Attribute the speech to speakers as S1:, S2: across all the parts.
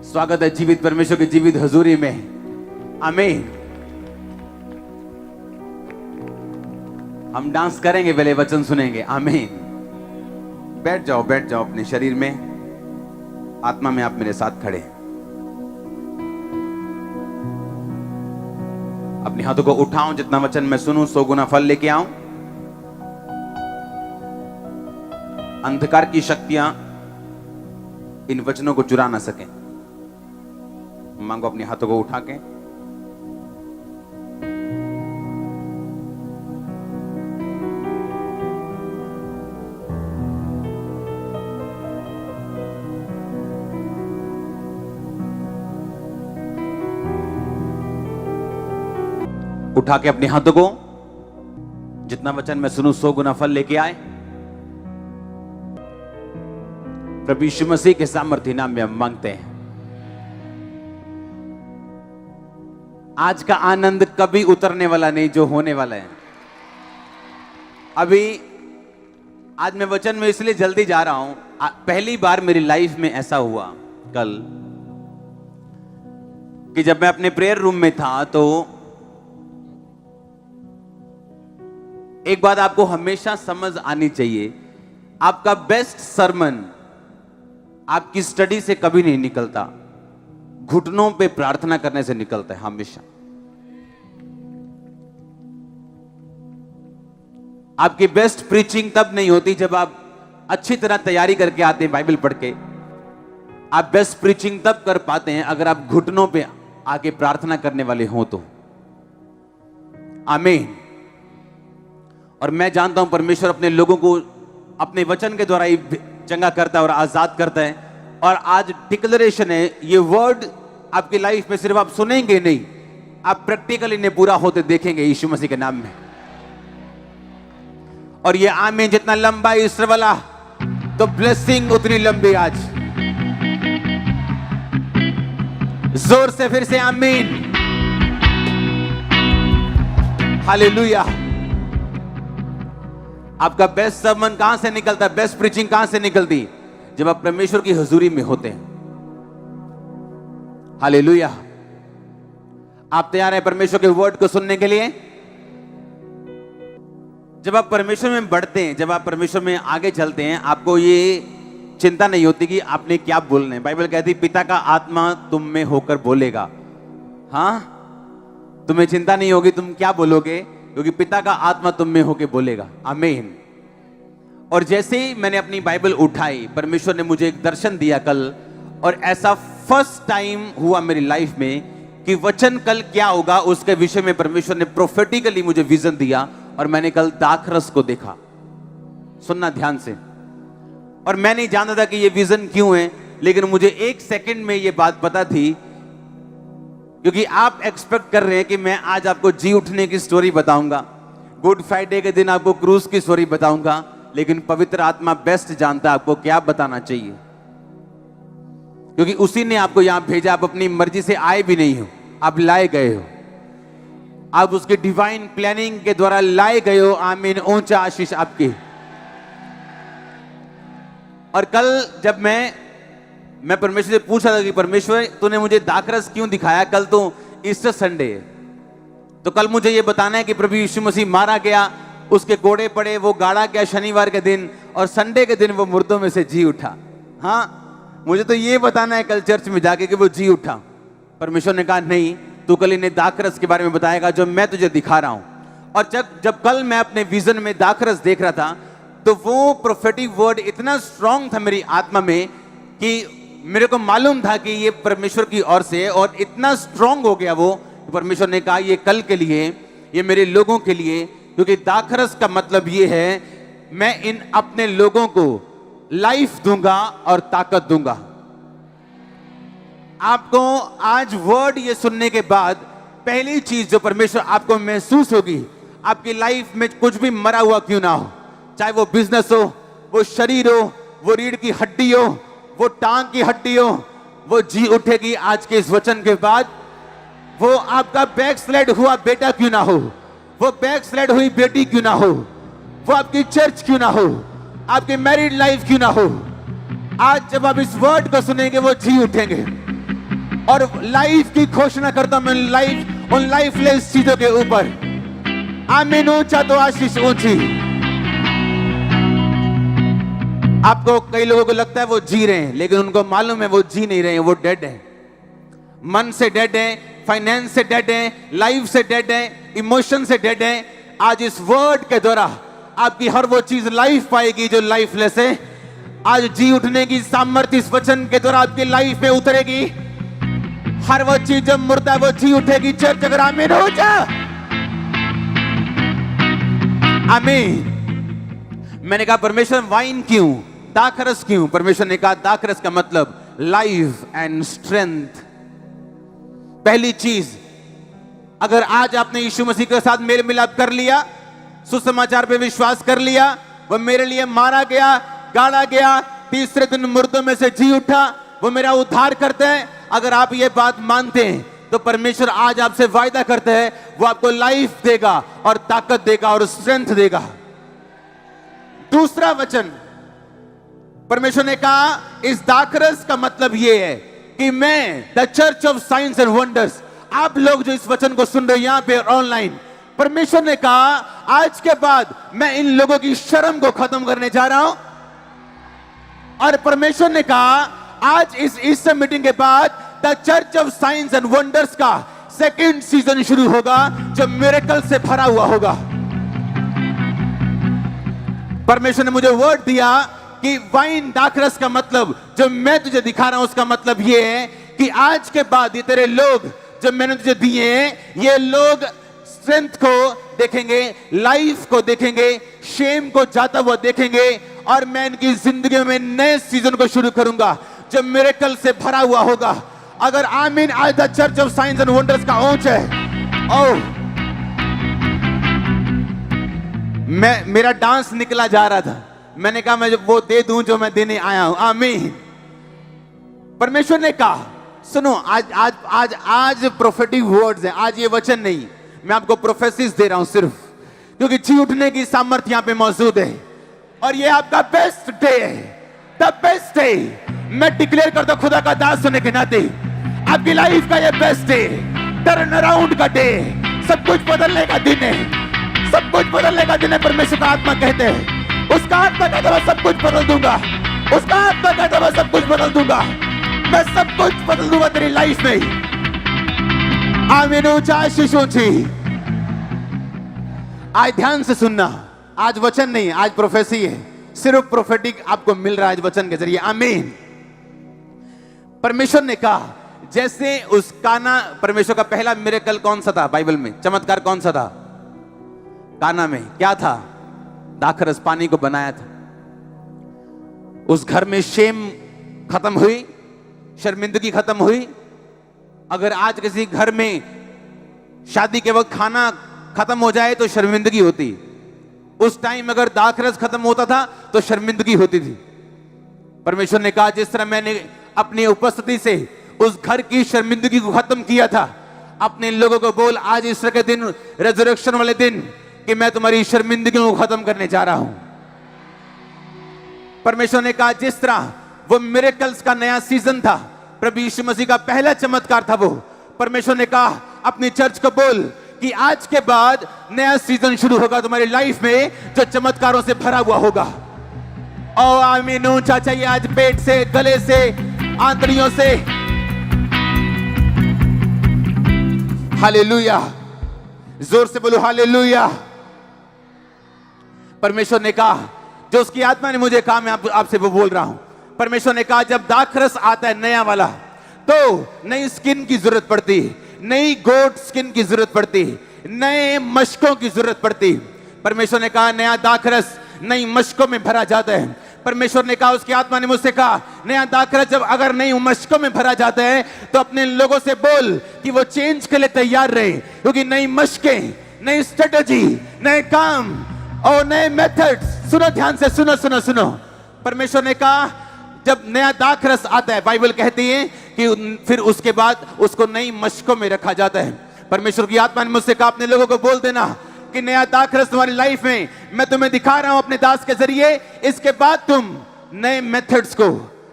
S1: स्वागत है जीवित परमेश्वर की जीवित हजूरी में। आमीन। हम डांस करेंगे, पहले वचन सुनेंगे। आमीन। बैठ जाओ अपने शरीर में, आत्मा में आप मेरे साथ खड़े। अपने हाथों को उठाऊं, जितना वचन मैं सुनूं 100 गुना फल लेके आऊं। अंधकार की शक्तियां इन वचनों को चुरा ना सकें। मांगो अपने हाथों को उठा के। उठा के अपने हाथों को, जितना वचन मैं सुनूं 100 गुना फल लेके आए। प्रभु यीशु मसीह के सामर्थ्य नाम में हम मांगते हैं। आज का आनंद कभी उतरने वाला नहीं, जो होने वाला है। अभी आज मैं वचन में इसलिए जल्दी जा रहा हूं, पहली बार मेरी लाइफ में ऐसा हुआ कल कि जब मैं अपने प्रेयर रूम में था, तो एक बात आपको हमेशा समझ आनी चाहिए, आपका बेस्ट सरमन आपकी स्टडी से कभी नहीं निकलता, घुटनों पे प्रार्थना करने से निकलता है हमेशा। आपकी बेस्ट प्रीचिंग तब नहीं होती जब आप अच्छी तरह तैयारी करके आते हैं बाइबल पढ़ के। आप बेस्ट प्रीचिंग तब कर पाते हैं अगर आप घुटनों पे आके प्रार्थना करने वाले हो तो। आमीन। और मैं जानता हूं परमेश्वर अपने लोगों को अपने वचन के द्वारा ही चंगा करता है और आजाद करता है। और आज डिक्लेरेशन है, ये वर्ड आपकी लाइफ में सिर्फ आप सुनेंगे नहीं, आप प्रैक्टिकली इन्हें पूरा होते देखेंगे यीशु मसीह के नाम में। और ये आमीन जितना लंबा है इस वाला, तो ब्लेसिंग उतनी लंबी आज। जोर से फिर से आमीन। हालेलुया। आपका बेस्ट सर्मन कहां से निकलता है, बेस्ट प्रीचिंग कहां से निकलती? जब आप परमेश्वर की हुजूरी में होते हैं। हालेलुया। आप तैयार हैं परमेश्वर के वर्ड को सुनने के लिए? जब आप परमेश्वर में बढ़ते हैं, जब आप परमेश्वर में आगे चलते हैं, आपको ये चिंता नहीं होती कि आपने क्या बोलना है। बाइबल कहती है पिता का आत्मा तुम में होकर बोलेगा। हाँ, तुम्हें चिंता नहीं होगी तुम क्या बोलोगे, क्योंकि पिता का आत्मा तुम में होकर बोलेगा। आमीन। और जैसे ही मैंने अपनी बाइबल उठाई, परमेश्वर ने मुझे एक दर्शन दिया कल, और ऐसा फर्स्ट टाइम हुआ मेरी लाइफ में कि वचन कल क्या होगा उसके विषय में परमेश्वर ने प्रोफेटिकली मुझे विजन दिया। और मैंने कल दाखरस को देखा। सुनना ध्यान से। और मैं नहीं जानता था कि ये विजन क्यों है, लेकिन मुझे 1 सेकंड में ये बात पता थी, क्योंकि आप एक्सपेक्ट कर रहे हैं कि मैं आज आपको जी उठने की स्टोरी बताऊंगा, गुड फ्राइडे के दिन आपको क्रूज की स्टोरी बताऊंगा, लेकिन पवित्र आत्मा बेस्ट जानता है आपको क्या बताना चाहिए, क्योंकि उसी ने आपको यहां भेजा। आप अपनी मर्जी से आए भी नहीं हो, आप लाए गए हो। आप उसके डिवाइन प्लानिंग के द्वारा लाए गए हो। आमीन। ऊंचा आशीष आपकी। और कल जब मैं परमेश्वर से पूछा था कि परमेश्वर तूने मुझे दाखरस क्यों दिखाया, कल तो ईस्टर संडे है, तो कल मुझे ये बताना है कि प्रभु यीशु मसीह मारा गया, उसके कोड़े पड़े, वो गाड़ा गया शनिवार के दिन, और संडे के दिन वो मुर्दों में से जी उठा। हाँ, मुझे तो ये बताना है कल चर्च में जाके कि वो जी उठा। परमेश्वर ने कहा नहीं, तू कल इन्हें दाखरस के बारे में बताएगा जो मैं तुझे दिखा रहा हूं। और जब कल मैं अपने विजन में दाखरस देख रहा था, तो वो प्रोफेटिक वर्ड इतना स्ट्रांग था मेरी आत्मा में कि मेरे को मालूम था कि ये परमेश्वर की ओर से, और इतना स्ट्रांग हो गया वो, परमेश्वर ने कहा ये कल के लिए, ये मेरे लोगों के लिए, क्योंकि दाखरस का मतलब ये है मैं इन अपने लोगों को लाइफ दूंगा और ताकत दूंगा। आपको आज वर्ड ये सुनने के बाद पहली चीज जो परमेश्वर आपको महसूस होगी, आपकी लाइफ में कुछ भी मरा हुआ क्यों ना हो, चाहे वो बिजनेस हो, वो शरीर हो, वो रीढ़ की हड्डी हो, वो टांग की हड्डी हो, वो जी उठेगी आज के इस वचन के बाद। वो आपका बैक स्लाइड हुआ बेटा क्यों ना हो, वो बैक स्लाइड हुई बेटी क्यों ना हो, वो आपकी चर्च क्यों ना हो, आपकी मैरिड लाइफ क्यों ना हो, आज जब आप इस वर्ड को सुनेंगे वो जी उठेंगे। और लाइफ की घोषणा करता हूं मैं उन लाइफलेस चीजों के ऊपर। आमीन। ऊंचा तो आशीष ऊंची। आपको कई लोगों को लगता है वो जी रहे हैं, लेकिन उनको मालूम है वो जी नहीं रहे हैं, वो डेड है। मन से डेड है, फाइनेंस से डेड है, लाइफ से डेड है, इमोशन से डेड है। आज इस वर्ड के द्वारा आपकी हर वो चीज लाइफ पाएगी जो लाइफलेस है। आज जी उठने की सामर्थ्य इस वचन के द्वारा आपकी लाइफ में उतरेगी। हर वो चीज जब मुर्दा है वो जी उठेगी। चर्च अगर आमीन हो जा। आमीन। मैंने कहा परमेश्वर वाइन क्यों, दाखरस क्यों? परमेश्वर ने कहा दाखरस का मतलब लाइफ एंड स्ट्रेंथ। पहली चीज, अगर आज आपने यीशु मसीह के साथ मेल मिलाप कर लिया, सुसमाचार पे विश्वास कर लिया, वो मेरे लिए मारा गया, गाड़ा गया, तीसरे दिन मुर्दों में से जी उठा, वो मेरा उद्धार करता है। अगर आप ये बात मानते हैं तो परमेश्वर आज आपसे वायदा करते हैं वो आपको लाइफ देगा और ताकत देगा और स्ट्रेंथ देगा। दूसरा वचन परमेश्वर ने कहा इस दाखरस का मतलब यह है कि मैं the church of science and wonders, आप लोग जो इस वचन को सुन रहे हो यहां पे और ऑनलाइन, परमेश्वर ने कहा आज के बाद मैं इन लोगों की शर्म को खत्म करने जा रहा हूं। और परमेश्वर ने कहा आज इस मीटिंग के बाद the church of science and wonders का सेकंड सीजन शुरू होगा जो मिरेकल से भरा हुआ होगा। परमेश्वर ने मुझे वर्ड दिया कि वाइन दाखरस का मतलब जो मैं तुझे दिखा रहा हूं उसका मतलब यह है कि आज के बाद ये तेरे लोग जो मैंने तुझे दिए हैं, ये लोग स्ट्रेंथ को देखेंगे, लाइफ को देखेंगे, शेम को जाता हुआ देखेंगे, और मैं इनकी जिंदगी में नए सीजन को शुरू करूंगा जो मिरेकल से भरा हुआ होगा। अगर आमीन आज the church of science and wonders का ओंच है। ओह, मेरा डांस निकला जा रहा था, मैंने कहा मैं वो दे दूं जो मैं देने आया हूं। आमीन। परमेश्वर ने कहा सुनो, आज आज आज आज प्रोफेटिक वर्ड्स हैं, आज ये वचन नहीं, मैं आपको प्रोफेसिस दे रहा हूं सिर्फ, क्योंकि जी उठने की सामर्थ्य यहां पे मौजूद है और ये आपका बेस्ट डे है, द बेस्ट डे। मैं डिक्लेयर करता हूं खुदा का दास होने के नाते आपकी लाइफ का ये बेस्ट डे, टर्न अराउंड का डे, सब कुछ बदलने का दिन है, सब कुछ बदलने का दिन है। परमेश्वर का आत्मा कहते हैं, उसका आत्मा कहता है सब कुछ बदल दूंगा, उसका आत्मा कहता है सब कुछ बदल दूंगा, मैं सब कुछ बदल दूंगा तेरी लाइफ में। आमीन। ऊंचा आशीष ऊंची। आज ध्यान से सुनना, आज वचन नहीं, आज प्रोफेसी है, सिर्फ प्रोफेटिक आपको मिल रहा है आज वचन के जरिए। आमीन। परमेश्वर ने कहा जैसे उस काना, परमेश्वर का पहला मिरेकल कौन सा था बाइबल में, चमत्कार कौन सा था? काना में क्या था? दाखरस, पानी को बनाया था। उस घर में शेम खत्म हुई, शर्मिंदगी खत्म हुई। अगर आज किसी घर में शादी के वक्त खाना खत्म हो जाए तो शर्मिंदगी होती, उस टाइम अगर दाखरस खत्म होता था तो शर्मिंदगी होती थी। परमेश्वर ने कहा जिस तरह मैंने अपनी उपस्थिति से उस घर की शर्मिंदगी को खत्म किया था, अपने लोगों को बोल आज ईस्टर के दिन, रेजरेक्शन वाले दिन, कि मैं तुम्हारी शर्मिंदगी को खत्म करने जा रहा हूं। परमेश्वर ने कहा जिस तरह वो मिरेकल्स का नया सीजन था, प्रभु यीशु मसीह का पहला चमत्कार था वो, परमेश्वर ने कहा अपनी चर्च को बोल कि आज के बाद नया सीजन शुरू होगा तुम्हारी लाइफ में जो चमत्कारों से भरा हुआ होगा। ओ आमीन। ऊंचा चाहिए आज पेट से, गले से, आंतड़ियों से। हालेलुया। जोर से बोलो हालेलुया। परमेश्वर ने कहा, जो उसकी आत्मा ने मुझे कहा, मैं आपसे वो बोल रहा हूं। परमेश्वर ने कहा जब दाखरस आता है नया वाला, तो नई स्किन की जरूरत पड़ती, नई गोट स्किन की जरूरत पड़ती, नए मशकों की जरूरत पड़ती। परमेश्वर ने कहा नया दाखरस नई मशकों में भरा जाता है। परमेश्वर ने कहा, उसकी आत्मा ने मुझसे कहा, नया दाखरस जब अगर नई मशकों में भरा जाता है तो अपने लोगों से बोल कि वो चेंज के लिए तैयार रहे, क्योंकि नई मशकें, नई स्ट्रेटजी, नए काम और नए मेथड्स। सुनो ध्यान से, सुनो सुनो सुनो। परमेश्वर ने कहा जब नया दाखरस आता है, बाइबल कहती है कि फिर उसके बाद उसको नई मशकों में रखा जाता है। परमेश्वर की आत्मा ने मुझसे कहा अपने लोगों को बोल देना कि नया दाखरस तुम्हारी लाइफ में मैं तुम्हें दिखा रहा हूं अपने दास के जरिए। इसके बाद तुम नए मेथड्स को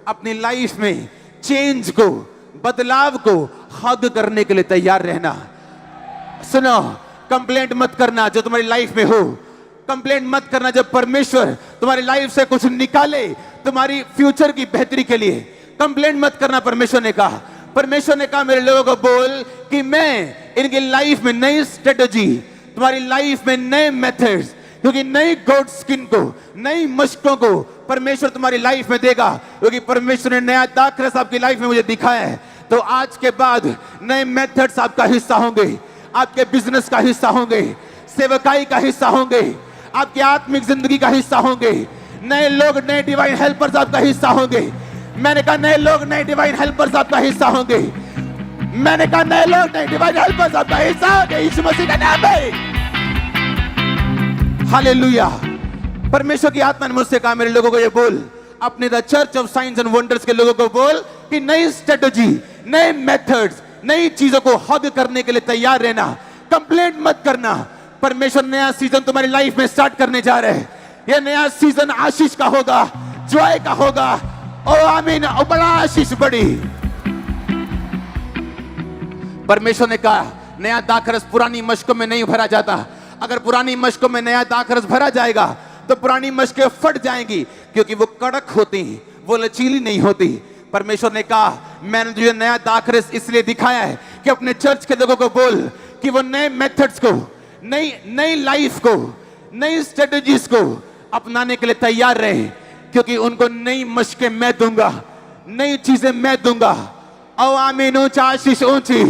S1: अपनी लाइफ में, चेंज को, बदलाव को हग करने के लिए तैयार रहना। सुनो, कंप्लेंट मत करना जो तुम्हारी लाइफ में हो। कंप्लेंट मत करना जब परमेश्वर तुम्हारी लाइफ से कुछ निकाले तुम्हारी फ्यूचर की बेहतरी के लिए। कंप्लेंट मत करना। परमेश्वर ने कहा मेरे लोगों को बोल कि मैं इनकी लाइफ में नई स्ट्रेटजी, तुम्हारी लाइफ में नए मेथड्स, क्योंकि नई गोट स्किन को, नई मशकों को परमेश्वर तुम्हारी लाइफ में देगा, क्योंकि परमेश्वर ने नया दाखरस आपकी लाइफ में मुझे दिखाया है। तो आज के बाद नए मेथड्स आपका हिस्सा होंगे, आपके बिजनेस का हिस्सा होंगे, सेवकाई का हिस्सा होंगे, आपकी आत्मिक जिंदगी का हिस्सा होंगे। नए लोग, नए डिवाइन हेल्पर्स आपका हिस्सा होंगे। मैंने कहा नए लोग, नए डिवाइन हेल्पर्स आपका हिस्सा होंगे। मैंने कहा नए लोग, नए डिवाइन हेल्पर्स आपका हिस्सा होंगे, यीशु मसीह का नाम में। हालेलुया। परमेश्वर की आत्मा ने मुझसे कहा मेरे लोगों को ये बोल, अपने the church of science and wonders के लोगों को बोल कि नई स्ट्रेटजी, नए मेथड्स, नई चीजों को हग करने के लिए तैयार रहना। कंप्लेंट मत करना। परमेश्वर नया सीजन तुम्हारी लाइफ में स्टार्ट करने जा रहे हैं। यह नया सीजन आशीष का होगा, जॉय का होगा। ओ आमीन। और बड़ा आशीष बड़ी। परमेश्वर ने कहा नया दाखरस पुरानी मशकों में नहीं भरा जाता। अगर पुरानी मशकों में नया दाखरस भरा जाएगा तो पुरानी मशकें फट जाएंगी, क्योंकि वो कड़क होती हैं, वो लचीली नहीं होती। परमेश्वर ने कहा मैंने तुझे नया दाखरस इसलिए दिखाया है कि अपने चर्च के लोगों को बोल कि वो नए मेथड्स को, नई लाइफ को, नई स्ट्रेटजीज को अपनाने के लिए तैयार रहे, क्योंकि उनको नई मशकें मैं दूंगा, नई चीजें मैं दूंगा। ओ आमीन। ऊंचा आशीष ऊंची।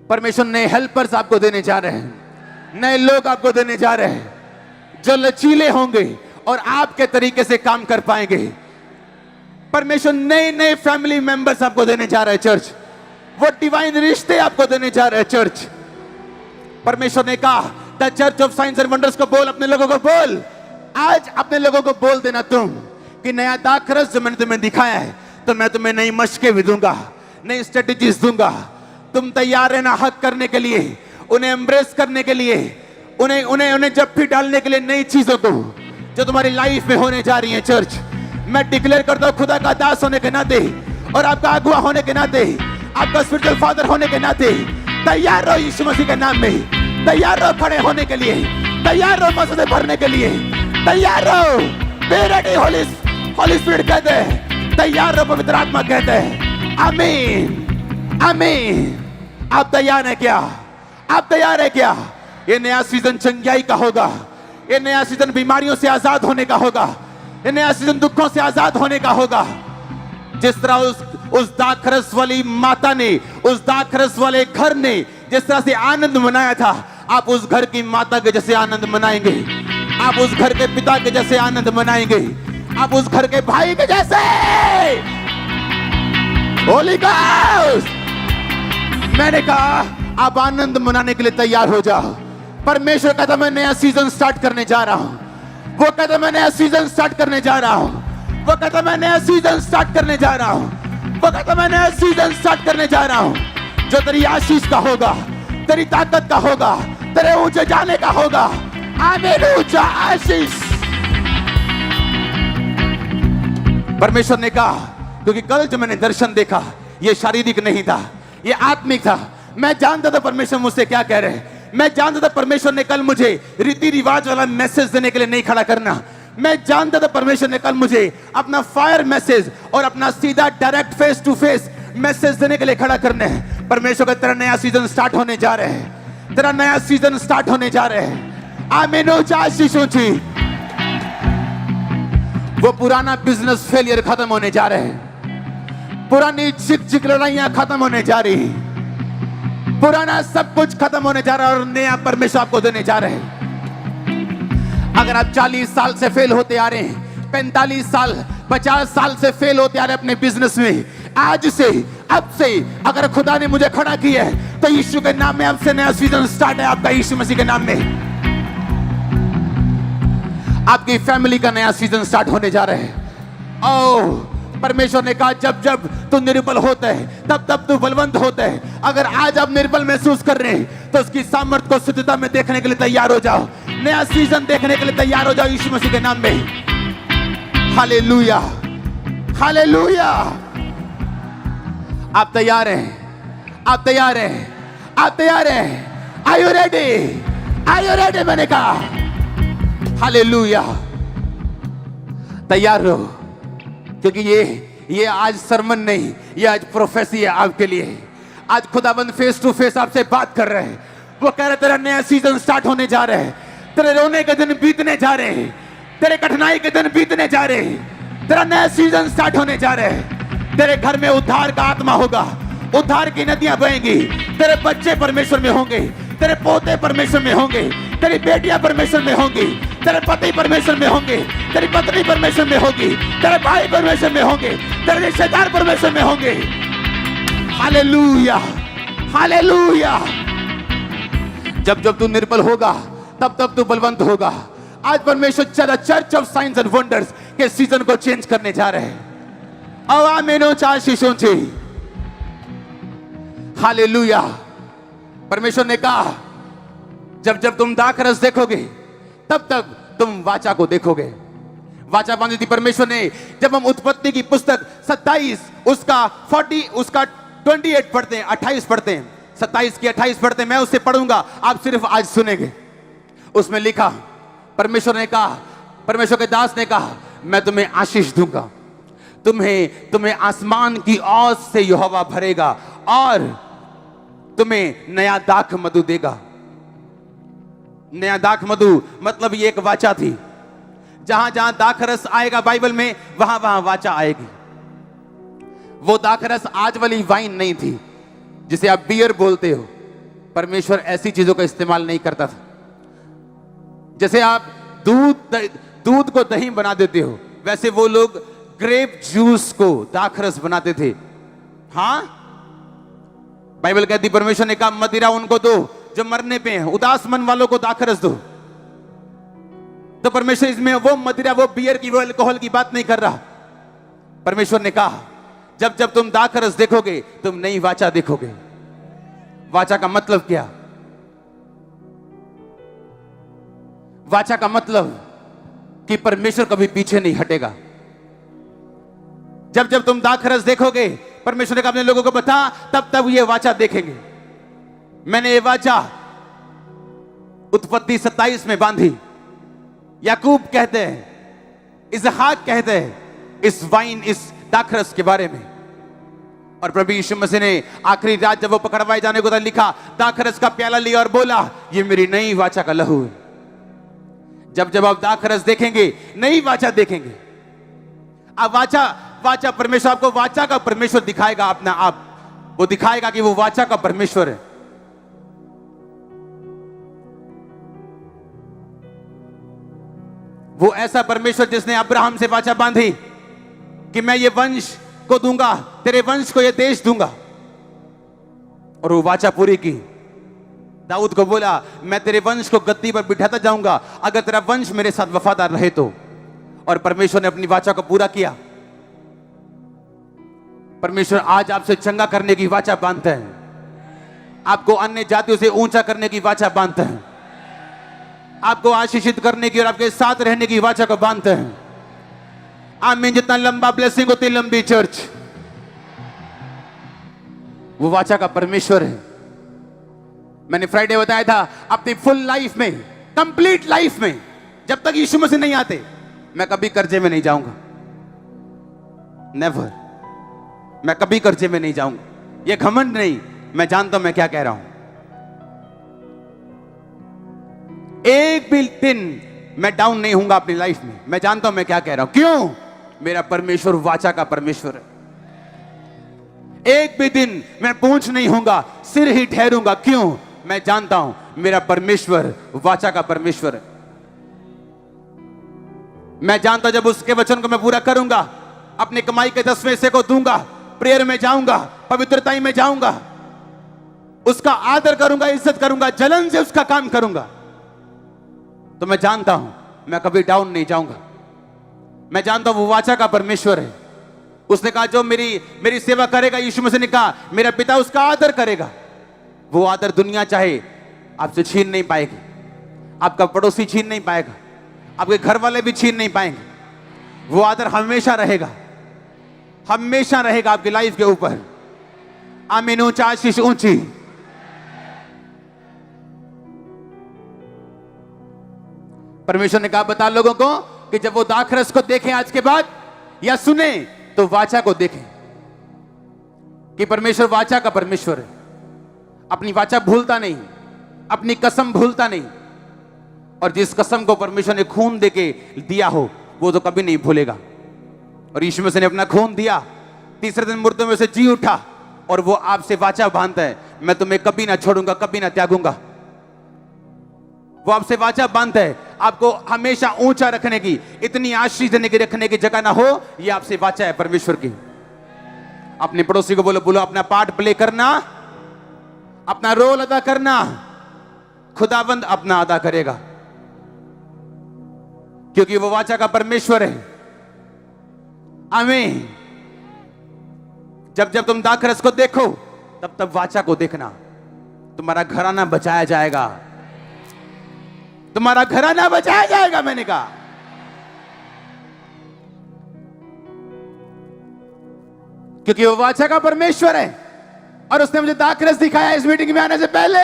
S1: परमेश्वर नए हेल्पर्स आपको देने जा रहे हैं, नए लोग आपको देने जा रहे हैं जो लचीले होंगे और आपके तरीके से काम कर पाएंगे। परमेश्वर नए नए फैमिली मेंबर्स आपको देने जा रहे हैं चर्च। वो डिवाइन रिश्ते आपको देने जा रहे हैं चर्च। परमेश्वर ने कहा the church of science and wonders को बोल, अपने लोगों को बोल, आज अपने लोगों को बोल देना तुम कि नया दाखरस जो मैंने तुम्हें दिखाया है, तो मैं तुम्हें नई मशकें भी दूंगा, नई स्ट्रेटजीज दूंगा। तुम तैयार रहना हक करने के लिए, उन्हें एम्ब्रेस करने के लिए, उन्हें जप्फी डालने के लिए, नई चीजों को जो तुम्हारी लाइफ में होने जा रही है। चर्च, मैं डिक्लेयर करता हूं खुदा का दास होने के नाते और आपका अगुआ होने के नाते, आपका स्पिरिचुअल फादर होने के नाते, तैयार रहो यीशु मसीह के नाम में। तैयार रहो खड़े होने के लिए, तैयार रहो मसले भरने के लिए, तैयार रहो। बी रेडी, होली स्पिरिट कहते हैं, तैयार रहो, पवित्र आत्मा कहते हैं। आमीन, आमीन। आप तैयार हैं क्या? आप तैयार हैं क्या? ये नया सीजन चंगाई का होगा, ये नया सीजन बीमारियों से आजाद होने का होगा, ये नया सीजन दुखों से आजाद होने का होगा। जिस तरह उस दाखरस वाली माता ने, उस दाखरस वाले घर ने जिस तरह से आनंद मनाया था, आप उस घर की माता के जैसे आनंद मनाएंगे, आप उस घर के पिता के जैसे आनंद मनाएंगे, आप उस घर के भाई के जैसे। होली गॉस्ट, मैंने कहा आप आनंद मनाने के लिए तैयार हो जाओ। परमेश्वर कहता मैं नया सीजन स्टार्ट करने जा रहा हूं। वो कहता मैं नया सीजन स्टार्ट करने जा रहा हूं। वो कहता मैं नया सीजन स्टार्ट करने जा रहा हूं। वो कहता मैं नया सीजन स्टार्ट करने जा रहा हूं जो तेरी आशीष का होगा, तेरी ताकत का होगा, तेरे ऊंचे जाने का होगा। आमीन। ऊंचा आशीष। परमेश्वर ने कहा, क्योंकि कल जो मैंने दर्शन देखा ये शारीरिक नहीं था, ये आत्मिक था। मैं जानता था परमेश्वर मुझसे क्या कह रहे हैं। मैं जानता था परमेश्वर ने कल मुझे रीति रिवाज वाला मैसेज देने के लिए नहीं खड़ा करना। मैं जानता था परमेश्वर ने कल मुझे अपना फायर मैसेज और अपना सीधा direct face to face message देने के लिए खड़ा करना है। परमेश्वर का तेरा नया सीजन स्टार्ट होने जा रहे हैं, तेरा नया सीजन स्टार्ट होने जा रहे हैं। आमीन। ऊंचा आशीष ऊंची। वो पुराना बिजनेस फेलियर खत्म होने जा रहे हैं, पुरानी चिक चिक लड़ाइयां खत्म होने जा रही, पुराना सब कुछ खत्म होने जा रहा है और नया परमेश्वर आपको देने जा रहे हैं। अगर आप 40 साल से फेल होते आ रहे हैं, 45 साल 50 साल से फेल होते आ रहे हैं अपने बिजनेस में, आज से अब से अगर खुदा ने मुझे खड़ा किया है तो यीशु के नाम में अब से नया सीजन स्टार्ट है आपका, यीशु मसीह के नाम में। आपकी फैमिली का नया सीजन स्टार्ट होने जा रहा है। ओह, परमेश्वर ने कहा जब जब तू निर्बल होता है तब तब तू बलवंत होता है। अगर आज आप निर्बल महसूस कर रहे हैं तो उसकी सामर्थ्य को शुद्धता में देखने के लिए तैयार हो जाओ। नया सीजन देखने के लिए तैयार हो जाओ यीशु मसीह के नाम में। Hallelujah, hallelujah. आप तैयार हैं? आप तैयार हैं? आप तैयार हैं? Are you ready? Are you ready? मैंने कहा हालेलुया। तैयार रहो, क्योंकि ये आज सरमन नहीं, ये आज प्रोफेसी है आपके लिए। आज खुदाबंद फेस टू फेस आपसे बात कर रहे हैं। वो कह रहे तेरा नया सीजन स्टार्ट होने जा रहा है, तेरे रोने के दिन बीतने जा रहे हैं, तेरे कठिनाई के दिन बीतने जा रहे हैं, तेरा नया सीजन स्टार्ट होने जा रहा है। तेरे घर में उद्धार का आत्मा होगा, उद्धार की नदियां बहेंगी, तेरे बच्चे परमेश्वर में होंगे, तेरे पोते परमेश्वर में होंगे, तेरी बेटियां परमेश्वर में होंगी, तेरे पति परमेश्वर में होंगे, तेरी पत्नी परमेश्वर में होगी, तेरे भाई परमेश्वर में होंगे, तेरे रिश्तेदार परमेश्वर में होंगे। Hallelujah, hallelujah. जब जब तू निर्बल होगा तब तब तू बलवंत होगा। आज परमेश्वर चला church of science and wonders के सीजन को चेंज करने जा रहे हैं। अवा मेनो चार शिशों से हालेलुया। परमेश्वर ने कहा जब जब तुम दाखरस देखोगे तब तक तुम वाचा को देखोगे। वाचा बांधी थी परमेश्वर ने। जब हम उत्पत्ति की पुस्तक 27 उसका 28 पढ़ते हैं, 28 पढ़ते हैं, 27 की 28 पढ़ते हैं, मैं उससे पढ़ूंगा, आप सिर्फ आज सुनेंगे। उसमें लिखा, परमेश्वर ने कहा, परमेश्वर के दास ने कहा, मैं तुम्हें आशीष दूंगा, तुम्हें आसमान की औस से यहोवा भरेगा और तुम्हें नया दाख मधु देगा। नया दाख मधु मतलब ये एक वाचा थी। जहां जहां दाखरस आएगा बाइबल में, वहां वहां वाचा आएगी। वो दाखरस आज वाली वाइन नहीं थी जिसे आप बियर बोलते हो। परमेश्वर ऐसी चीजों का इस्तेमाल नहीं करता था। जैसे आप दूध को दही बना देते हो, वैसे वो लोग ग्रेप जूस को दाखरस बनाते थे। हाँ, बाइबल कहती, परमेश्वर ने कहा मदिरा उनको दो जो मरने पे हैं, उदास मन वालों को दाखरस दो। तो परमेश्वर इसमें वो मदिरा, वो बियर की, वो अल्कोहल की बात नहीं कर रहा। परमेश्वर ने कहा जब जब तुम दाखरस देखोगे तुम नई वाचा देखोगे। वाचा का मतलब क्या? वाचा का मतलब कि परमेश्वर कभी पीछे नहीं हटेगा। जब जब तुम दाखरस देखोगे, परमेश्वर ने कहा अपने लोगों को बता, तब तब ये वाचा देखेंगे। मैंने ये वाचा उत्पत्ति 27 में बांधी। याकूब कहते हैं, इसहाक कहते हैं इस वाइन, इस दाखरस के बारे में। और प्रभु यीशु मसीह ने आखिरी रात जब वो पकड़वाए जाने को था, लिखा दाखरस का प्याला लिया और बोला ये मेरी नई वाचा का लहू है। जब जब आप दाखरस देखेंगे, नई वाचा देखेंगे। अब वाचा परमेश्वर आपको वाचा का परमेश्वर दिखाएगा अपना आप। वो दिखाएगा कि वो वाचा का परमेश्वर है। वो ऐसा परमेश्वर जिसने अब्राहम से वाचा बांधी कि मैं ये वंश को दूंगा, तेरे वंश को ये देश दूंगा, और वो वाचा पूरी की। दाऊद को बोला मैं तेरे वंश को गद्दी पर बिठाता जाऊंगा अगर तेरा वंश मेरे साथ वफादार रहे तो। और परमेश्वर ने अपनी वाचा को पूरा किया। परमेश्वर आज आपसे चंगा करने की वाचा बांधते हैं, आपको अन्य जातियों से ऊंचा करने की वाचा बांधते हैं, आपको आशीषित करने की और आपके साथ रहने की वाचा को बांधते हैं। आमीन। जितना लंबा ब्लेसिंग उतनी लंबी चर्च। वो वाचा का परमेश्वर है। मैंने फ्राइडे बताया था, अपनी फुल लाइफ में, कंप्लीट लाइफ में, जब तक यीशु मसीह नहीं आते, मैं कभी कर्जे में नहीं जाऊंगा। नेवर। मैं कभी कर्जे में नहीं जाऊंगा। ये घमंड नहीं, मैं जानता हूं मैं क्या कह रहा हूं। एक भी दिन मैं डाउन नहीं हूंगा अपनी लाइफ में। मैं जानता हूं मैं क्या कह रहा हूं। क्यों? मेरा परमेश्वर वाचा का परमेश्वर है। एक भी दिन मैं पूंछ नहीं होऊंगा, सिर ही ठहरूंगा। क्यों? मैं जानता हूं मेरा परमेश्वर वाचा का परमेश्वर है। मैं जानता जब उसके वचन को मैं पूरा करूंगा, अपनी कमाई के 10वें हिस्से को दूंगा, प्रेयर में जाऊंगा, पवित्रता में जाऊंगा, उसका आदर करूंगा, इज्जत करूंगा, जलन से उसका काम करूंगा, तो मैं जानता हूं मैं कभी डाउन नहीं जाऊंगा। मैं जानता हूं वो वाचा का परमेश्वर है। उसने कहा जो मेरी सेवा करेगा, यीशु मसीह ने कहा मेरा पिता उसका आदर करेगा। वो आदर दुनिया चाहे आपसे छीन नहीं पाएगी, आपका पड़ोसी छीन नहीं पाएगा, आपके घर वाले भी छीन नहीं पाएंगे। वो आदर हमेशा रहेगा। हमेशा रहेगा आपकी लाइफ के ऊपर। आमीन। ऊंचा आशीष ऊंची। परमेश्वर ने कहा बता लोगों को कि जब वो दाखरस को देखें आज के बाद या सुने तो वाचा को देखें कि परमेश्वर वाचा का परमेश्वर है। अपनी वाचा भूलता नहीं, अपनी कसम भूलता नहीं, और जिस कसम को परमेश्वर ने खून देके दिया हो वो तो कभी नहीं भूलेगा। और यीशु मसीह ने अपना खून दिया, तीसरे दिन मुर्दों में से जी उठा, और वो आपसे वाचा बांधता है, मैं तुम्हें कभी ना छोड़ूंगा, कभी ना त्यागूंगा। वो आपसे वाचा बांधता है आपको हमेशा ऊंचा रखने की, इतनी आशीष देने की, रखने की जगह ना हो, ये आपसे वाचा है परमेश्वर की। अपने पड़ोसी को बोलो, बोलो अपना पार्ट प्ले करना, अपना रोल अदा करना, खुदाबंद अपना अदा करेगा, क्योंकि वो वाचा का परमेश्वर है। आमीन। जब जब तुम दाखरस को देखो तब तब वाचा को देखना। तुम्हारा घराना बचाया जाएगा, तुम्हारा घराना बचाया जाएगा। मैंने कहा क्योंकि वो वाचा का परमेश्वर है। और उसने मुझे दाखरस दिखाया इस मीटिंग में आने से पहले,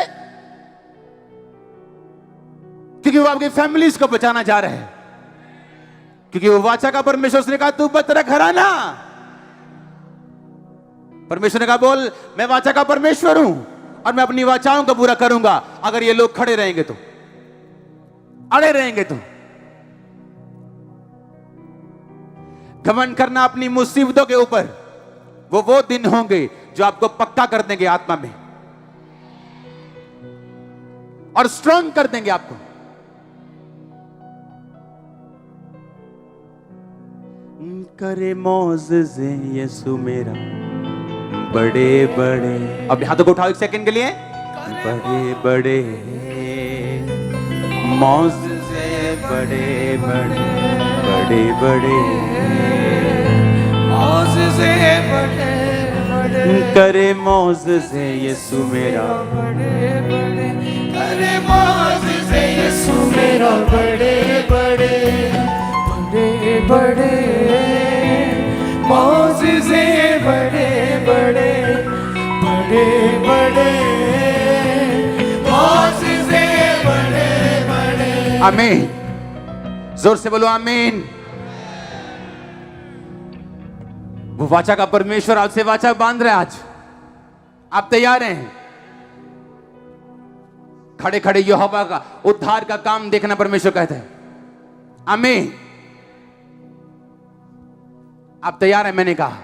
S1: क्योंकि वो आपकी फैमिलीज को बचाना चाह रहे हैं, क्योंकि वो वाचा का परमेश्वर। उसने कहा तू बच तेरा घराना। परमेश्वर ने कहा बोल मैं वाचा का परमेश्वर हूं और मैं अपनी वाचाओं को पूरा करूंगा। अगर ये लोग खड़े रहेंगे तो, अड़े रहेंगे तो। घमंड करना अपनी मुसीबतों के ऊपर, वो दिन होंगे जो आपको पक्का कर देंगे आत्मा में और स्ट्रांग कर देंगे आपको। करे मौजज़े यीशु मेरा बड़े बड़े। अब हाथों को उठाओ एक सेकंड के लिए। बड़े बड़े मौजज़े, बड़े बड़े, बड़े बड़े मौजज़े, बड़े बड़े करे मौजज़े यीशु मेरा बड़े बड़े, करे मौजज़े यीशु मेरा बड़े बड़े, बड़े बड़े मौजज़े, बड़े बड़े, बड़े बड़े मौजज़े, बड़े बड़े। आमीन। जोर से बोलो आमीन। वो वाचा का परमेश्वर आपसे वाचा बांध रहा है। आज आप तैयार हैं? खड़े खड़े यहोवा का उद्धार का काम देखना परमेश्वर कहता है। आमीन। आप तैयार हैं? मैंने कहा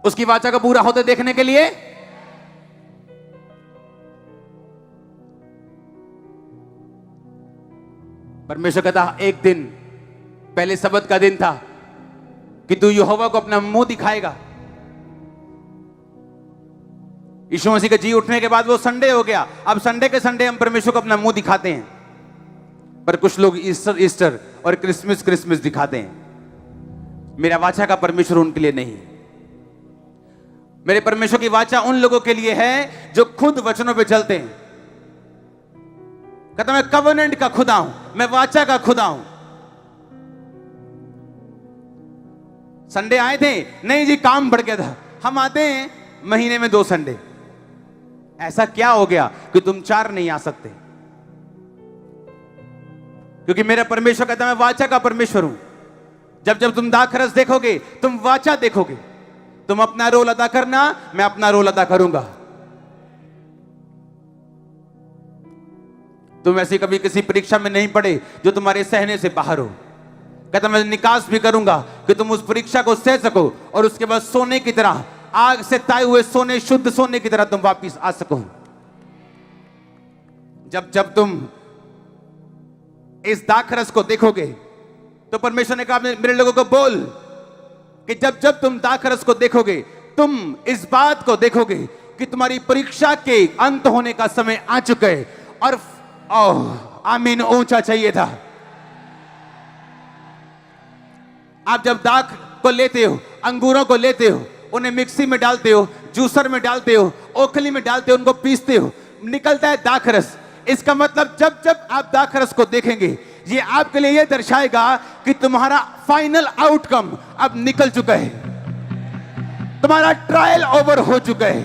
S1: उसकी वाचा का पूरा होते देखने के लिए। परमेश्वर कहता एक दिन पहले सब्त का दिन था कि तू यहोवा को अपना मुंह दिखाएगा। यीशु मसीह के जी उठने के बाद वो संडे हो गया। अब संडे के संडे हम परमेश्वर को अपना मुंह दिखाते हैं, पर कुछ लोग ईस्टर और क्रिसमस दिखाते हैं। मेरा वाचा का परमेश्वर उनके लिए नहीं है। मेरे परमेश्वर की वाचा उन लोगों के लिए है जो खुद वचनों पे चलते हैं। कहता मैं कवेनेंट का खुदा हूं, मैं वाचा का खुदा हूं। संडे आए थे? नहीं जी, काम बढ़ गया था। हम आते हैं महीने में 2 संडे। ऐसा क्या हो गया कि तुम 4 नहीं आ सकते? क्योंकि मेरा परमेश्वर कहता मैं वाचा का परमेश्वर हूं। जब जब तुम दाखरस देखोगे तुम वाचा देखोगे। तुम अपना रोल अदा करना, मैं अपना रोल अदा करूंगा। तुम ऐसी कभी किसी परीक्षा में नहीं पड़े जो तुम्हारे सहने से बाहर हो। कहता मैं निकास भी करूंगा कि तुम उस परीक्षा को सह सको और उसके बाद सोने की तरह, आग से ताए हुए सोने, शुद्ध सोने की तरह तुम वापिस आ सको। जब जब तुम इस दाखरस को देखोगे तो परमेश्वर ने कहा मेरे लोगों को बोल कि जब जब तुम दाखरस को देखोगे तुम इस बात को देखोगे कि तुम्हारी परीक्षा के अंत होने का समय आ चुका है। और आमीन ऊंचा चाहिए था। आप जब दाख को लेते हो, अंगूरों को लेते हो, उन्हें मिक्सी में डालते हो, जूसर में डालते हो, ओखली में डालते हो, उनको पीसते हो, निकलता है दाखरस। इसका मतलब जब जब आप दाखरस को देखेंगे, ये आपके लिए ये दर्शाएगा कि तुम्हारा फाइनल आउटकम अब निकल चुका है, तुम्हारा ट्रायल ओवर हो चुका है,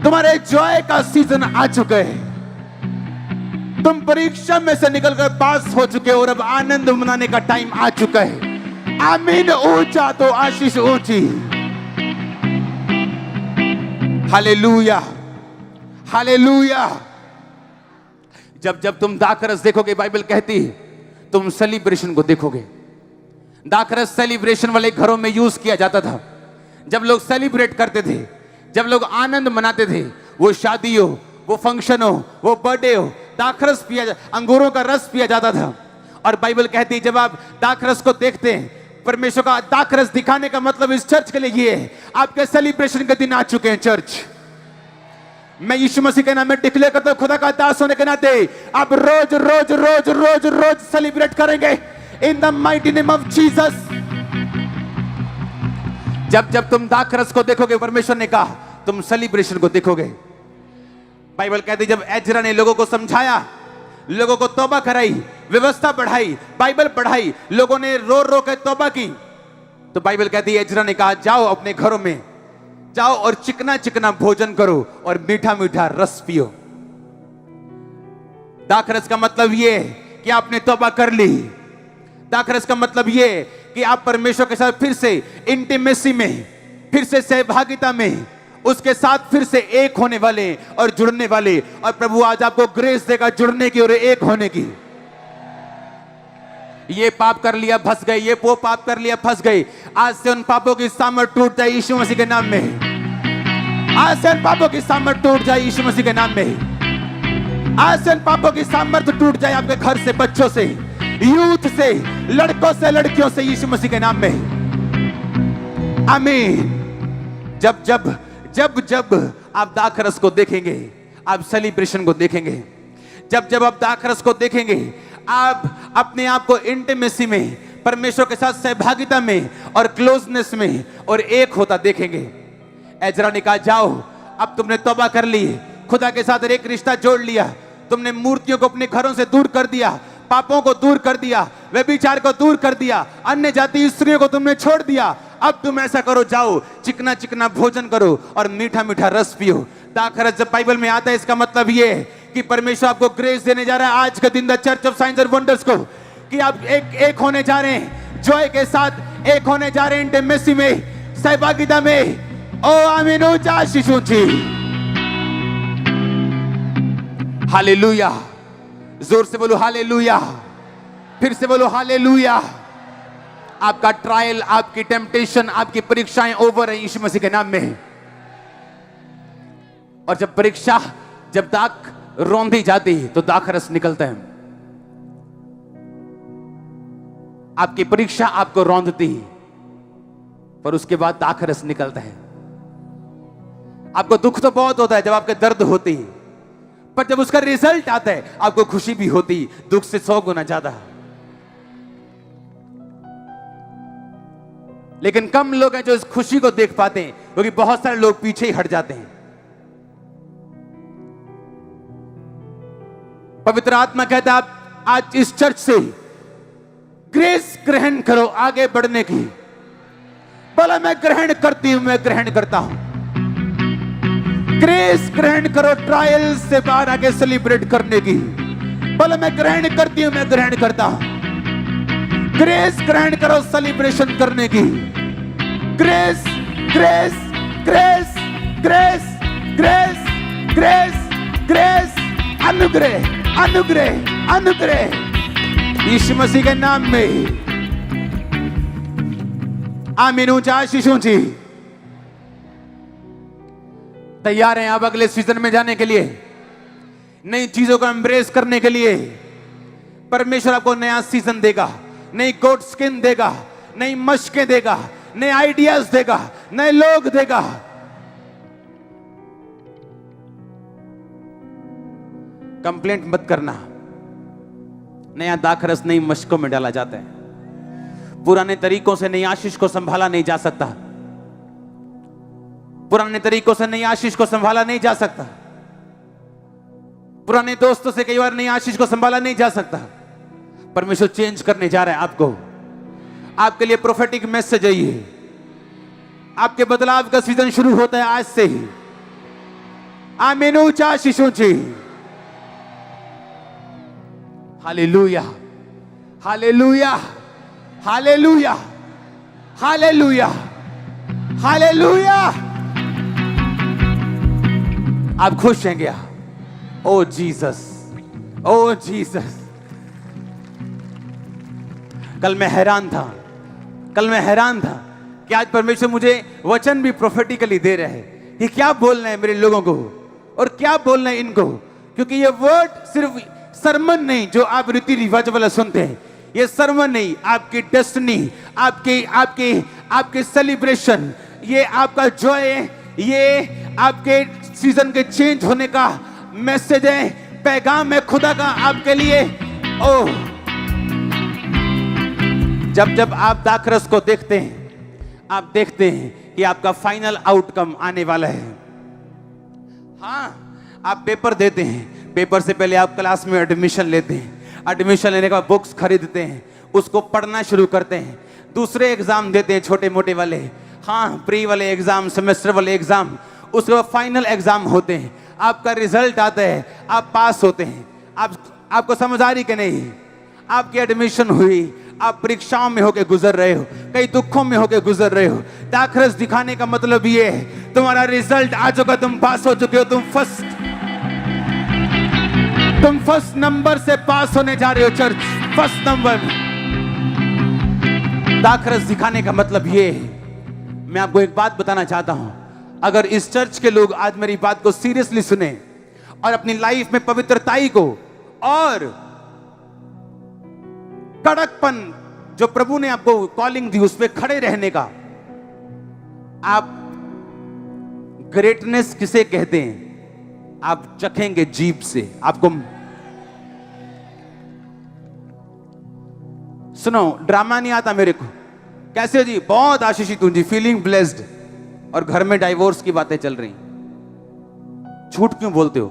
S1: तुम्हारे जॉय का सीजन आ चुका है, तुम परीक्षा में से निकलकर पास हो चुके हो और अब आनंद मनाने का टाइम आ चुका है। आमीन। ऊंचा तो आशीष ऊंची। Hallelujah, hallelujah. जब जब तुम दाखरस देखोगे, बाइबल कहती है तुम सेलिब्रेशन को देखोगे। दाखरस सेलिब्रेशन वाले घरों में यूज किया जाता था। जब लोग सेलिब्रेट करते थे, जब लोग आनंद मनाते थे, वो शादी हो, वो फंक्शन हो, वो बर्थडे हो, दाखरस पिया, अंगूरों का रस पिया जाता था। और बाइबल कहती है जब आप दाखरस को देखते हैं, परमेश्वर का दाखरस दिखाने का मतलब इस चर्च के लिए ये है, आपके सेलिब्रेशन के दिन आ चुके हैं चर्च। मैं यीशु मसीह के नाम में डिक्लेयर करता हूं, खुदा का दास होने के नाते आप रोज रोज रोज रोज रोज सेलिब्रेट करेंगे in the mighty name of Jesus. जब जब तुम दाखरस को देखोगे, परमेश्वर ने कहा तुम सेलिब्रेशन को देखोगे। बाइबल कहती जब एजरा ने लोगों को समझाया, लोगों को तौबा कराई, व्यवस्था बढ़ाई, बाइबल पढ़ाई, लोगों ने रो रो के तौबा की, तो बाइबल कहती है एजरा ने कहा जाओ अपने घरों में जाओ और चिकना चिकना भोजन करो और मीठा मीठा रस पियो। दाखरस का मतलब यह कि आपने तौबा कर ली। दाखरस का मतलब यह कि आप परमेश्वर के साथ फिर से इंटीमेसी में, फिर से सहभागिता में, उसके साथ फिर से एक होने वाले और जुड़ने वाले। और प्रभु आज आपको ग्रेस देगा जुड़ने की और एक होने की। ये पाप कर लिया फंस गए, ये वो पाप कर लिया फंस गए, आज से उन पापों की सामर्थ टूट जाए यीशु मसीह के नाम में। आज से उन पापों की सामर्थ टूट जाए यीशु मसीह के नाम में। आज से उन पापों की सामर्थ टूट जाए आपके घर से, बच्चों से, यूथ से, लड़कों से, लड़कियों से, यीशु मसीह के नाम में। आमीन। जब जब जब जब आप दाखरस को देखेंगे, आप सेलिब्रेशन को देखेंगे, जब जब आप दाखरस को देखेंगे, आप अपने आप को इंटीमेसी में, परमेश्वर के साथ सहभागिता में और क्लोजनेस में और एक होता देखेंगे। एजरा ने कहा जाओ, अब तुमने तौबा कर ली, खुदा के साथ एक रिश्ता जोड़ लिया, तुमने मूर्तियों को अपने घरों से दूर कर दिया, पापों को दूर कर दिया, व्यभिचार को दूर कर दिया, अन्य जाति स्त्रियों को तुमने छोड़ दिया। अब तुम ऐसा करो, जाओ चिकना चिकना भोजन करो और मीठा मीठा रस पियो। दाखरस जब बाइबल में आता है, इसका मतलब ये है कि परमेश्वर आपको ग्रेस देने जा रहा है आज के दिन, the church of science and wonders को, कि आप एक होने जा रहे हैं, जॉय के साथ एक होने जा रहे हैं, इंटीमेसी में, सहभागिता में। ओ आमीन। ऊंचा शिशु जी। हालेलुया। जोर से बोलो हालेलुया। फिर से बोलो हालेलुया। आपका ट्रायल, आपकी टेम्पटेशन, आपकी परीक्षाएं ओवर है यीशु मसीह के नाम में। और जब परीक्षा, जब दाख रौंदी जाती है तो दाखरस निकलता है। आपकी परीक्षा आपको रौंदती है, पर उसके बाद दाखरस निकलता है। आपको दुख तो बहुत होता है जब आपके दर्द होती है, पर जब उसका रिजल्ट आता है आपको खुशी भी होती, दुख से 100 गुना ज्यादा। लेकिन कम लोग हैं जो इस खुशी को देख पाते हैं, क्योंकि बहुत सारे लोग पीछे ही हट जाते हैं। पवित्र आत्मा कहता है आप आज इस चर्च से ग्रेस ग्रहण करो आगे बढ़ने की। बोला मैं ग्रहण करती हूं, मैं ग्रहण करता हूं। ग्रेस ग्रहण करो ट्रायल से बाहर आगे सेलिब्रेट करने की। बोला मैं ग्रहण करती हूं, मैं ग्रहण करता हूं। ग्रेस ग्रहण करो सेलिब्रेशन करने की। Grace grace grace grace grace grace grace, अनुग्रह अनुग्रह अनुग्रह यीशु मसीह के नाम में। आमीन। ऊंचा आशीष ऊंची। तैयार हैं आप अगले सीजन में जाने के लिए, नई चीजों को एम्ब्रेस करने के लिए। परमेश्वर आपको नया सीजन देगा, नई गोट स्किन देगा, नई मशकें देगा, नए आइडियाज देगा, नए लोग देगा। कंप्लेंट मत करना। नया दाखरस नई मशकों में डाला जाता है। पुराने तरीकों से नई आशीष को संभाला नहीं जा सकता। पुराने तरीकों से नई आशीष को संभाला नहीं जा सकता। पुराने दोस्तों से कई बार नई आशीष को संभाला नहीं जा सकता। परमेश्वर चेंज करने जा रहा है आपको। आपके लिए प्रोफेटिक मैसेज है ये। आपके बदलाव का सीजन शुरू होता है आज से ही। आमीन ऊंचा शिशुची। Hallelujah, hallelujah, hallelujah, hallelujah, hallelujah. आप खुश हैं क्या? ओ जीसस, ओ जीसस। कल मैं हैरान था कि आज परमेश्वर मुझे वचन भी प्रोफेटिकली दे रहे हैं कि क्या बोलना है मेरे लोगों को और क्या बोलना है इनको। क्योंकि ये वर्ड सिर्फ सरमन नहीं जो आप रीति रिवाज वाला सुनते हैं, ये सरमन नहीं, आपकी डेस्टिनी, आपके सेलिब्रेशन, ये आपका जॉय, ये आपके सीजन के चेंज होने का मैसेज है, पैगाम है खुदा का आपके लिए। ओह, जब आप दाखरस को देखते हैं, आप देखते हैं कि आपका फाइनल आउटकम आने वाला है। हाँ, आप पेपर देते हैं, पेपर से पहले आप क्लास में एडमिशन लेते हैं, एडमिशन लेने के बाद बुक्स खरीदते हैं, उसको पढ़ना शुरू करते हैं, दूसरे एग्जाम देते हैं छोटे मोटे वाले, हाँ, प्री वाले एग्जाम, सेमेस्टर वाले एग्जाम, उसके बाद फाइनल एग्जाम होते हैं, आपका रिजल्ट आता है, आप पास होते हैं। आपको समझ आ रही कि नहीं? आपकी एडमिशन हुई, आप परीक्षाओं में होके गुजर रहे हो, कई दुखों में होके गुजर रहे हो। दाखरस दिखाने का मतलब ये है तुम्हारा रिजल्ट आ चुका, तुम पास हो चुके हो, तुम फर्स्ट नंबर से पास होने जा रहे हो चर्च, फर्स्ट नंबर। दाखरस दिखाने का मतलब ये है। मैं आपको एक बात बताना चाहता हूं, अगर इस चर्च के लोग आज मेरी बात को सीरियसली सुने और अपनी लाइफ में पवित्रताई को और कड़कपन जो प्रभु ने आपको कॉलिंग दी उस पे खड़े रहने का, आप ग्रेटनेस किसे कहते हैं आप चखेंगे जीभ से। आपको सुनो, ड्रामा नहीं आता मेरे को। कैसे जी? बहुत आशीषित हूं जी, फीलिंग ब्लेस्ड, और घर में डाइवोर्स की बातें चल रही। झूठ क्यों बोलते हो?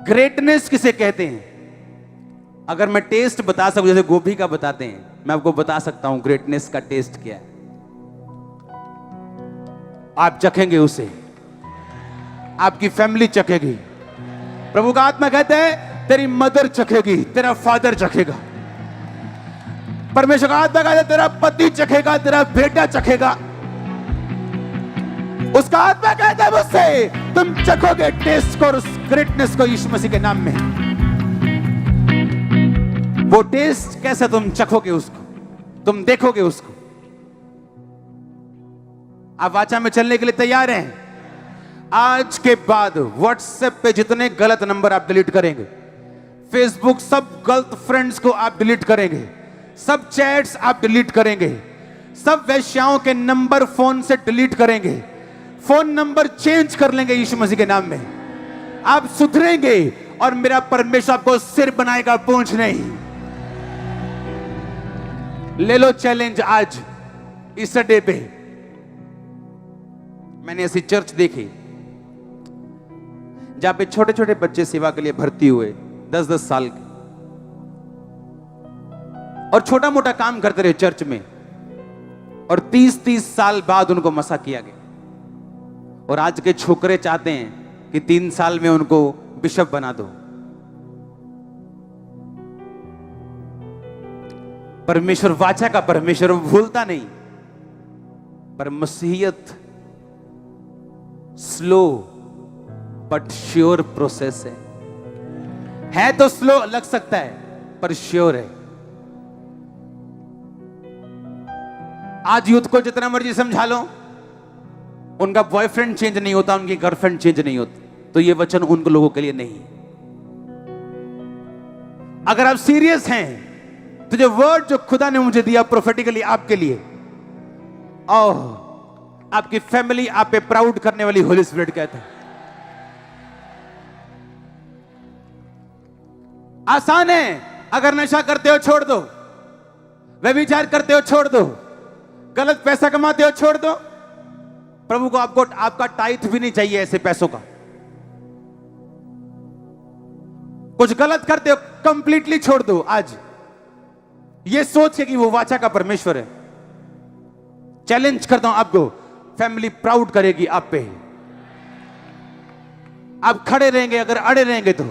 S1: ग्रेटनेस किसे कहते हैं? अगर मैं टेस्ट बता सकूं, जैसे गोभी का बताते हैं, मैं आपको बता सकता हूं ग्रेटनेस का टेस्ट क्या है। आप चखेंगे उसे, आपकी फैमिली चखेगी। प्रभु का आत्मा कहता है तेरी मदर चखेगी, तेरा फादर चखेगा। परमेश्वर का आत्मा कहता है तेरा पति चखेगा, तेरा बेटा चखेगा। उसका आत्मा कहता है मुझसे तुम चखोगे टेस्ट को, उस ग्रेटनेस को यीशु मसीह के नाम में। वो टेस्ट कैसे तुम चखोगे उसको, तुम देखोगे उसको। आप वाचा में चलने के लिए तैयार हैं? आज के बाद व्हाट्सएप पे जितने गलत नंबर आप डिलीट करेंगे, फेसबुक सब गलत फ्रेंड्स को आप डिलीट करेंगे, सब चैट्स आप डिलीट करेंगे, सब वेश्याओं के नंबर फोन से डिलीट करेंगे, फोन नंबर चेंज कर लेंगे यीशु मसीह के नाम में। आप सुधरेंगे और मेरा परमेश्वर आपको सिर बनाएगा, पूंछ नहीं। ले लो चैलेंज आज इस डे पे। मैंने ऐसी चर्च देखी जहां पे छोटे छोटे बच्चे सेवा के लिए भर्ती हुए, 10-10 साल के, और छोटा मोटा काम करते रहे चर्च में, और 30-30 साल बाद उनको मसा किया गया। और आज के छोकरे चाहते हैं कि 3 साल में उनको बिशप बना दो। परमेश्वर वाचा का परमेश्वर भूलता नहीं, पर मसीहियत स्लो बट श्योर प्रोसेस है तो स्लो लग सकता है पर श्योर है। आज यूथ को जितना मर्जी समझा लो, उनका बॉयफ्रेंड चेंज नहीं होता, उनकी गर्लफ्रेंड चेंज नहीं होती, तो ये वचन उन लोगों के लिए नहीं। अगर आप सीरियस हैं तो जो वर्ड जो खुदा ने मुझे दिया प्रोफेटिकली आपके लिए, ओह, आपकी फैमिली आप पे प्राउड करने वाली होली स्पिरिट कहता है। आसान है, अगर नशा करते हो छोड़ दो, व्यभिचार करते हो छोड़ दो, गलत पैसा कमाते हो छोड़ दो। प्रभु को आपका टाइथ भी नहीं चाहिए ऐसे पैसों का। कुछ गलत करते हो, कंप्लीटली छोड़ दो आज, ये सोच के कि वो वाचा का परमेश्वर है। चैलेंज करता हूं आपको, फैमिली प्राउड करेगी आप पे। आप खड़े रहेंगे, अगर अड़े रहेंगे तो